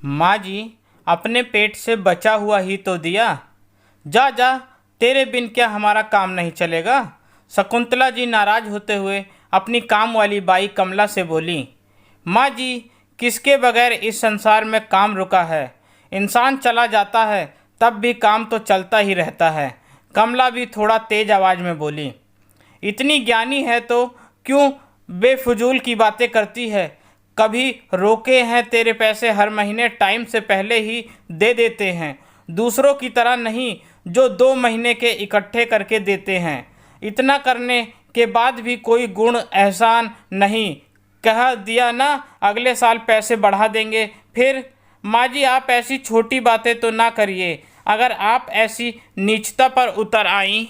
माँ जी, अपने पेट से बचा हुआ ही तो दिया। जा जा, तेरे बिन क्या हमारा काम नहीं चलेगा। शकुंतला जी नाराज होते हुए अपनी काम वाली बाई कमला से बोली। माँ जी, किसके बगैर इस संसार में काम रुका है। इंसान चला जाता है तब भी काम तो चलता ही रहता है। कमला भी थोड़ा तेज आवाज में बोली। इतनी ज्ञानी है तो क्यों बेफजूल की बातें करती है। कभी रोके हैं तेरे पैसे हर महीने टाइम से पहले ही दे देते हैं, दूसरों की तरह नहीं जो 2 महीने के इकट्ठे करके देते हैं। इतना करने के बाद भी कोई गुण एहसान नहीं। कह दिया ना अगले साल पैसे बढ़ा देंगे। फिर माँ जी, आप ऐसी छोटी बातें तो ना करिए। अगर आप ऐसी नीचता पर उतर आई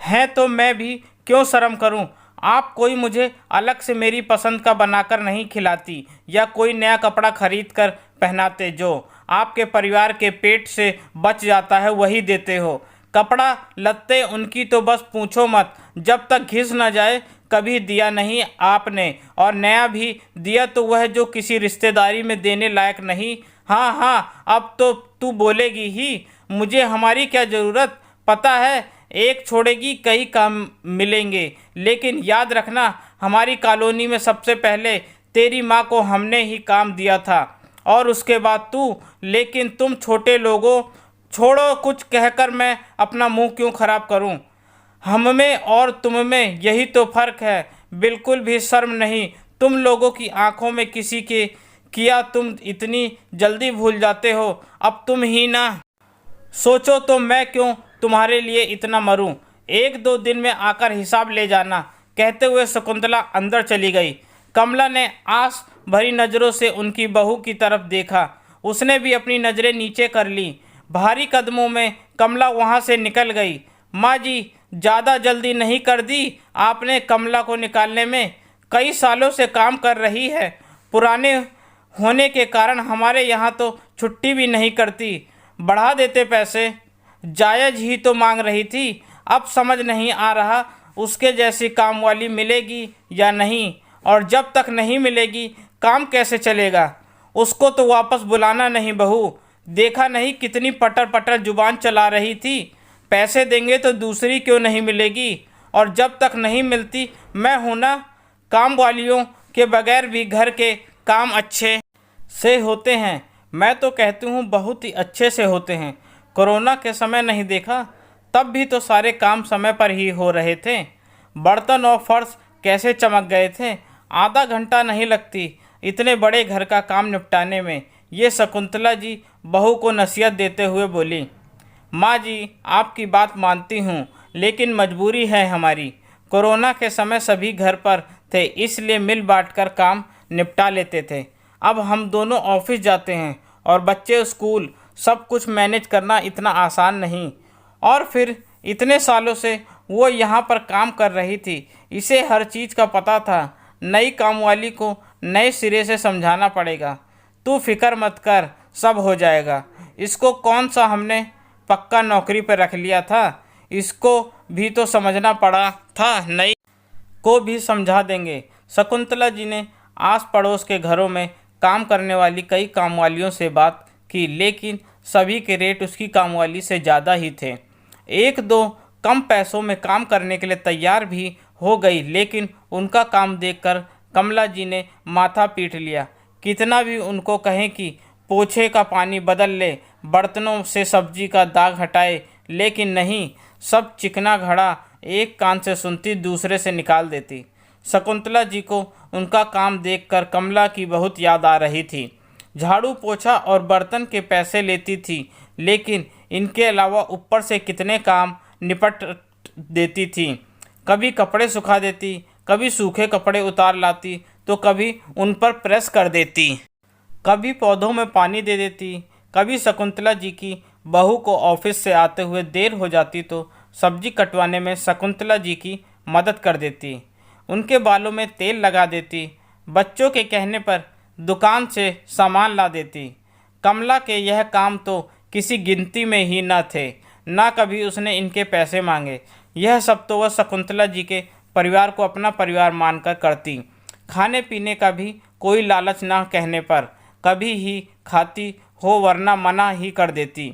हैं तो मैं भी क्यों शर्म करूं। आप कोई मुझे अलग से मेरी पसंद का बनाकर नहीं खिलाती या कोई नया कपड़ा खरीद कर पहनाते। जो आपके परिवार के पेट से बच जाता है वही देते हो। कपड़ा लत्ते उनकी तो बस पूछो मत, जब तक घिस न जाए कभी दिया नहीं आपने। और नया भी दिया तो वह जो किसी रिश्तेदारी में देने लायक नहीं। हाँ हाँ, अब तो तू बोलेगी ही। मुझे हमारी क्या ज़रूरत, पता है एक छोड़ेगी कई काम मिलेंगे। लेकिन याद रखना, हमारी कॉलोनी में सबसे पहले तेरी माँ को हमने ही काम दिया था और उसके बाद तू। लेकिन तुम छोटे लोगों, छोड़ो कुछ कहकर मैं अपना मुंह क्यों खराब करूं। हम में और तुम में यही तो फर्क है। बिल्कुल भी शर्म नहीं तुम लोगों की आंखों में किसी के किया तुम इतनी जल्दी भूल जाते हो। अब तुम ही ना सोचो तो मैं क्यों तुम्हारे लिए इतना मरूं। 1-2 दिन में आकर हिसाब ले जाना। कहते हुए शकुंतला अंदर चली गई। कमला ने आस भरी नज़रों से उनकी बहू की तरफ देखा। उसने भी अपनी नज़रें नीचे कर ली। भारी कदमों में कमला वहां से निकल गई। माँ जी, ज़्यादा जल्दी नहीं कर दी आपने कमला को निकालने में। कई सालों से काम कर रही है। पुराने होने के कारण हमारे यहाँ तो छुट्टी भी नहीं करती। बढ़ा देते पैसे। जायज़ ही तो मांग रही थी। अब समझ नहीं आ रहा उसके जैसी काम वाली मिलेगी या नहीं, और जब तक नहीं मिलेगी काम कैसे चलेगा। उसको तो वापस बुलाना नहीं बहू। देखा नहीं कितनी पटर पटर जुबान चला रही थी। पैसे देंगे तो दूसरी क्यों नहीं मिलेगी। और जब तक नहीं मिलती मैं हूं ना। काम वालियों के बगैर भी घर के काम अच्छे से होते हैं। मैं तो कहती हूँ बहुत ही अच्छे से होते हैं। कोरोना के समय नहीं देखा, तब भी तो सारे काम समय पर ही हो रहे थे। बर्तन और फर्श कैसे चमक गए थे। आधा घंटा नहीं लगती इतने बड़े घर का काम निपटाने में। ये शकुंतला जी बहू को नसीहत देते हुए बोली। माँ जी, आपकी बात मानती हूँ, लेकिन मजबूरी है हमारी। कोरोना के समय सभी घर पर थे, इसलिए मिल बांटकर काम निपटा लेते थे। अब हम दोनों ऑफिस जाते हैं और बच्चे स्कूल, सब कुछ मैनेज करना इतना आसान नहीं। और फिर इतने सालों से वो यहाँ पर काम कर रही थी, इसे हर चीज़ का पता था। नई कामवाली को नए सिरे से समझाना पड़ेगा। तू फिक्र मत कर, सब हो जाएगा। इसको कौन सा हमने पक्का नौकरी पर रख लिया था। इसको भी तो समझना पड़ा था, नई को भी समझा देंगे। शकुंतला जी ने आस पड़ोस के घरों में काम करने वाली कई कामवालियों से बात की, लेकिन सभी के रेट उसकी कामवाली से ज़्यादा ही थे। 1-2 कम पैसों में काम करने के लिए तैयार भी हो गई, लेकिन उनका काम देखकर कमला जी ने माथा पीट लिया। कितना भी उनको कहें कि पोछे का पानी बदल ले, बर्तनों से सब्जी का दाग हटाए, लेकिन नहीं, सब चिकना घड़ा एक कान से सुनती दूसरे से निकाल देती। शकुंतला जी को उनका काम देखकर कमला की बहुत याद आ रही थी। झाड़ू पोछा और बर्तन के पैसे लेती थी, लेकिन इनके अलावा ऊपर से कितने काम निपट देती थी। कभी कपड़े सुखा देती, कभी सूखे कपड़े उतार लाती, तो कभी उन पर प्रेस कर देती, कभी पौधों में पानी दे देती। कभी शकुंतला जी की बहू को ऑफिस से आते हुए देर हो जाती तो सब्जी कटवाने में शकुंतला जी की मदद कर देती, उनके बालों में तेल लगा देती, बच्चों के कहने पर दुकान से सामान ला देती। कमला के यह काम तो किसी गिनती में ही न थे, ना कभी उसने इनके पैसे मांगे। यह सब तो वह शकुंतला जी के परिवार को अपना परिवार मानकर करती। खाने पीने का भी कोई लालच ना कहने पर कभी ही खाती हो वरना मना ही कर देती।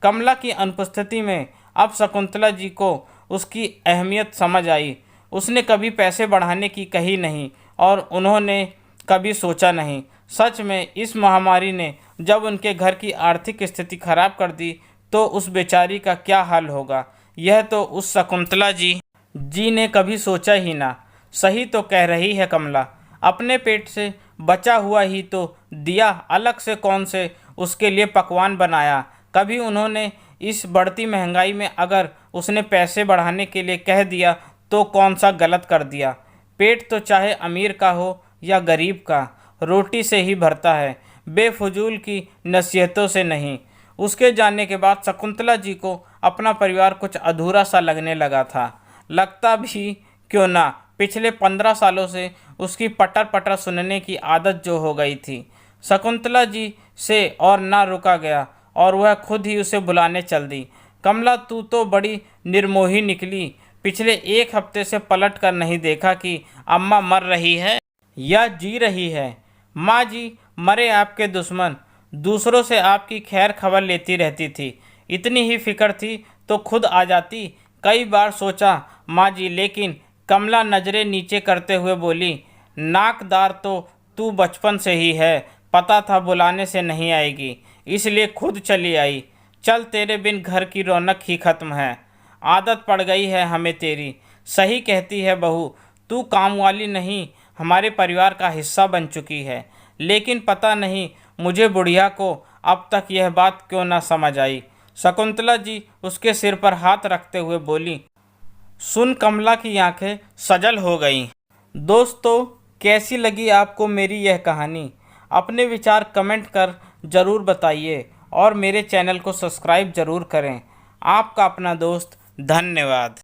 कमला की अनुपस्थिति में अब शकुंतला जी को उसकी अहमियत समझ आई। उसने कभी पैसे बढ़ाने की कही नहीं और उन्होंने कभी सोचा नहीं। सच में इस महामारी ने जब उनके घर की आर्थिक स्थिति खराब कर दी तो उस बेचारी का क्या हाल होगा, यह तो उस शकुंतला जी ने कभी सोचा ही ना। सही तो कह रही है कमला, अपने पेट से बचा हुआ ही तो दिया, अलग से कौन से उसके लिए पकवान बनाया। कभी उन्होंने इस बढ़ती महंगाई में अगर उसने पैसे बढ़ाने के लिए कह दिया तो कौन सा गलत कर दिया। पेट तो चाहे अमीर का हो या गरीब का, रोटी से ही भरता है, बेफजूल की नसीहतों से नहीं। उसके जाने के बाद शकुंतला जी को अपना परिवार कुछ अधूरा सा लगने लगा था। लगता भी क्यों ना, पिछले 15 सालों से उसकी पटर पटर सुनने की आदत जो हो गई थी शकुंतला जी से और ना रुका गया और वह खुद ही उसे बुलाने चल दी। कमला, तू तो बड़ी निर्मोही निकली। पिछले 1 हफ्ते से पलट कर नहीं देखा कि अम्मा मर रही है या जी रही है। माँ जी मरे आपके दुश्मन, दूसरों से आपकी खैर खबर लेती रहती थी। इतनी ही फिक्र थी तो खुद आ जाती। कई बार सोचा माँ जी, लेकिन कमला नज़रें नीचे करते हुए बोली, नाकदार तो तू बचपन से ही है, पता था बुलाने से नहीं आएगी, इसलिए खुद चली आई। चल, तेरे बिन घर की रौनक ही खत्म है, आदत पड़ गई है हमें तेरी। सही कहती है बहू, तू काम वाली नहीं, हमारे परिवार का हिस्सा बन चुकी है। लेकिन पता नहीं मुझे बुढ़िया को अब तक यह बात क्यों ना समझ आई। शकुंतला जी उसके सिर पर हाथ रखते हुए बोली। सुन कमला की आंखें सजल हो गईं। दोस्तों, कैसी लगी आपको मेरी यह कहानी? अपने विचार कमेंट कर ज़रूर बताइए और मेरे चैनल को सब्सक्राइब ज़रूर करें। आपका अपना दोस्त, धन्यवाद।